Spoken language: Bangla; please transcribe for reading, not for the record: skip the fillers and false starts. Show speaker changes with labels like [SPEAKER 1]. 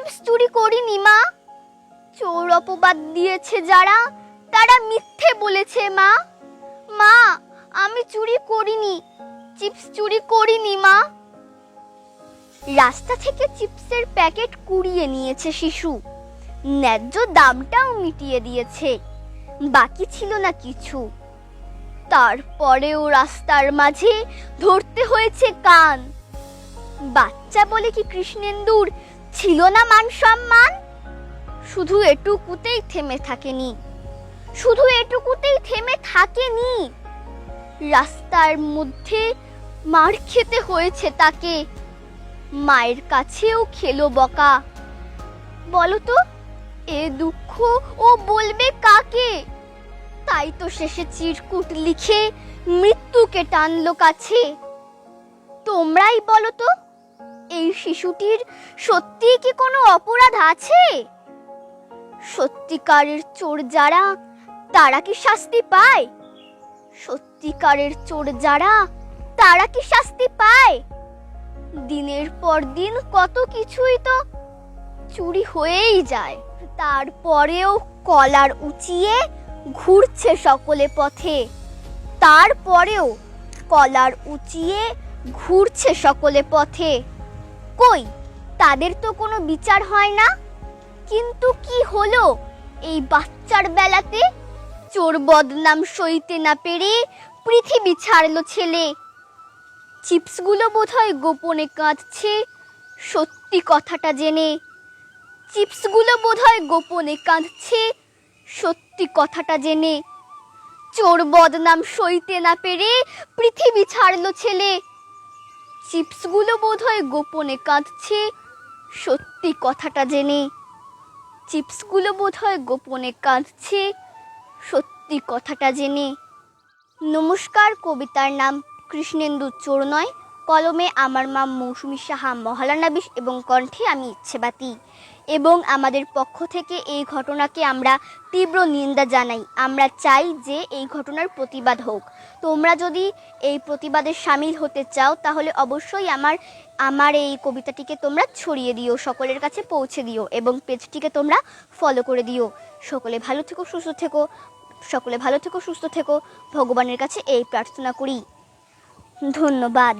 [SPEAKER 1] চিপস চুরি করিনি মা। চোর অপবাদ দিয়েছে যারা, তারা মিথ্যে বলেছে মা। মা, আমি চুরি করিনি, চিপস চুরি করিনি মা। রাস্তা থেকে চিপসের প্যাকেট কুড়িয়ে নিয়েছে শিশু, ন্যায্য দামটাও মিটিয়ে দিয়েছে, বাকি ছিল না কিছু। তারপরেও রাস্তার মাঝে ধরতে হয়েছে কান। বাচ্চা বলে কি কৃষ্ণেন্দুর ছিল না মান সম্মান? শুধু এটুকুতেই থেমে থাকেনি, শুধু এটুকুতেই থেমে থাকেনি। রাস্তার মধ্যে মার খেতে হয়েছে তাকে, মায়ের কাছেও খেলো বকা। বলতো এ দুঃখ ও বলবে কাকে? তাই তো শেষে চিরকুট লিখে মৃত্যুকে টানলো কাছে। তোমরাই বলো তো, এই শিশুটির সত্যি কি কোনো অপরাধ আছে? সত্যিকারের চোর যারা, তারা কি শাস্তি পায়? সত্যিকারের চোর যারা, তারা কি শাস্তি পায়? দিনের পর দিন কত কিছুই তো চুরি হয়েই যায়, তারপরেও কলার উঁচিয়ে ঘুরছে সকলে পথে। তারপরেও কলার উঁচিয়ে ঘুরছে সকলে পথে। কই, তাদের তো কোনো বিচার হয় না। কিন্তু কি হলো এই বাচ্চার বেলাতে? চোর বদনাম সইতে না পেরে পৃথিবী ছাড়লো ছেলে। চিপসগুলো বোধহয় গোপনে কাঁদছে সত্যি কথাটা জেনে। চিপসগুলো বোধহয় গোপনে কাঁদছে সত্যি কথাটা জেনে। চোর বদনাম সইতে না পেরে পৃথিবী ছাড়লো ছেলে। চিপসগুলো বোধহয় গোপনে কাঁদছে সত্যি কথাটা জেনে। চিপসগুলো বোধহয় গোপনে কাঁদছে সত্যি কথাটা জেনে। নমস্কার, কবিতার নাম কৃষ্ণেন্দু চোর নয়, কলমে আমার মা মৌসুমী সাহা মহালানাবিশ এবং কণ্ঠে আমি ইচ্ছেবাতি। এবং আমাদের পক্ষ থেকে এই ঘটনাকে আমরা তীব্র নিন্দা জানাই। আমরা চাই যে এই ঘটনার প্রতিবাদ হোক। তোমরা যদি এই প্রতিবাদে সামিল হতে চাও তাহলে অবশ্যই আমার এই কবিতাটিকে তোমরা ছড়িয়ে দিও, সকলের কাছে পৌঁছে দিও এবং পেজটিকে তোমরা ফলো করে দিও। সকলে ভালো থেকো, সুস্থ থেকো, সকলে ভালো থেকো, সুস্থ থেকো, ভগবানের কাছে এই প্রার্থনা করি। ধন্যবাদ।